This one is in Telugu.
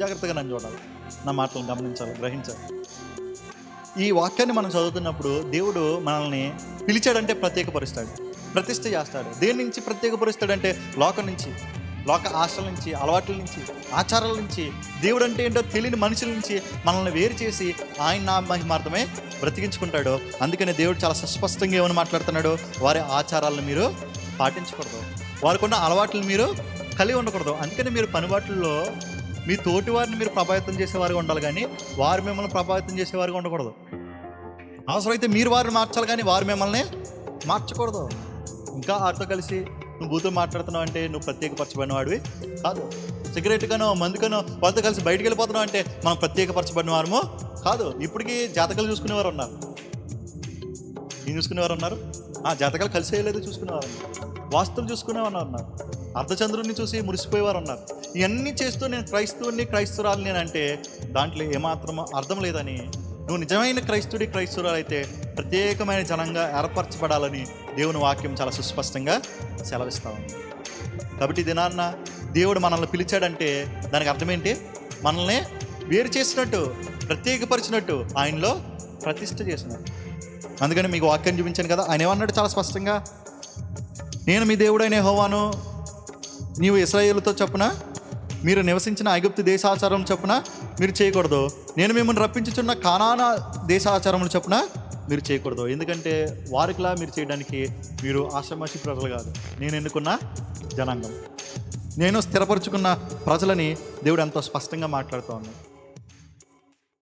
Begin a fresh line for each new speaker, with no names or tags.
జాగ్రత్తగా నన్ను చూడాలి, నా మాటలను గమనించాలి, గ్రహించాలి. ఈ వాక్యాన్ని మనం చదువుతున్నప్పుడు దేవుడు మనల్ని పిలిచాడంటే ప్రత్యేకపరుస్తాడు, ప్రతిష్ఠ చేస్తాడు. దేని నుంచి ప్రత్యేకపరుస్తాడంటే లోకం నుంచి, లోక ఆశల నుంచి, అలవాట్ల నుంచి, ఆచారాల నుంచి, దేవుడు అంటే ఏంటో తెలియని మనుషుల నుంచి మనల్ని వేరు చేసి ఆయన నా మహిమార్థమే బ్రతికించుకుంటాడు. అందుకని దేవుడు చాలా సుస్పష్టంగా ఏమని మాట్లాడుతున్నాడు, వారి ఆచారాలను మీరు పాటించకూడదు, వారికి ఉన్న అలవాట్లను మీరు కలిగి ఉండకూడదు. అందుకని మీరు పనిబాట్లలో మీ తోటి వారిని మీరు ప్రభావితం చేసేవారుగా ఉండాలి, కానీ వారు మిమ్మల్ని ప్రభావితం చేసేవారుగా ఉండకూడదు. అవసరమైతే మీరు వారిని మార్చాలి, కానీ వారు మిమ్మల్ని మార్చకూడదు. ఇంకా వారితో కలిసి నువ్వు బూతులు మాట్లాడుతున్నావు అంటే నువ్వు ప్రత్యేకపరచబడిన వాడివి కాదు. సిగరెట్ గానో మందుకనో వాళ్ళతో కలిసి బయటికి వెళ్ళిపోతున్నావు అంటే మనం ప్రత్యేకపరచబడిన వారము కాదు. ఇప్పటికీ జాతకాలు చూసుకునేవారు ఉన్నారు. ఏం చూసుకునేవారు ఉన్నారు? జాతకాలు కలిసి వేయలేదు చూసుకునేవారు ఉన్నారు, వాస్తులు చూసుకునేవారు ఉన్నారు, అర్ధచంద్రుడిని చూసి మురిసిపోయేవారు ఉన్నారు. ఇవన్నీ చేస్తూ నేను క్రైస్తవుని క్రైస్తవురాలు నేనంటే దాంట్లో ఏమాత్రం అర్థం లేదని, నువ్వు నిజమైన క్రైస్తవురాలు అయితే ప్రత్యేకమైన జనంగా ఏర్పరచబడాలని దేవుని వాక్యం చాలా సుస్పష్టంగా సెలవిస్తా ఉంది. కాబట్టి దినాన్న దేవుడు మనల్ని పిలిచాడంటే దానికి అర్థం ఏంటి? మనల్ని వేరు చేసినట్టు, ప్రత్యేకపరిచినట్టు, ఆయనలో ప్రతిష్ఠ చేసినట్టు. అందుకని మీకు వాక్యం చూపించాను కదా, ఆయన ఏమన్నాడు చాలా స్పష్టంగా, నేను మీ దేవుడైన యెహోవాను, నీవు ఇశ్రాయేలుతో చొప్పున మీరు నివసించిన ఐగుప్తు దేశాచారం చొప్పున మీరు చేయకూడదు, నేను మిమ్మల్ని రప్పించుచున్న కానానా దేశాచారములు చొప్పున మీరు చేయకూడదు. ఎందుకంటే వారికిలా మీరు చేయడానికి మీరు ఆషామాషి ప్రజలు కాదు, నేను ఎన్నుకున్న జనాంగం, నేను స్థిరపరుచుకున్న ప్రజలని దేవుడు ఎంతో స్పష్టంగా మాట్లాడుతూ ఉన్నాడు.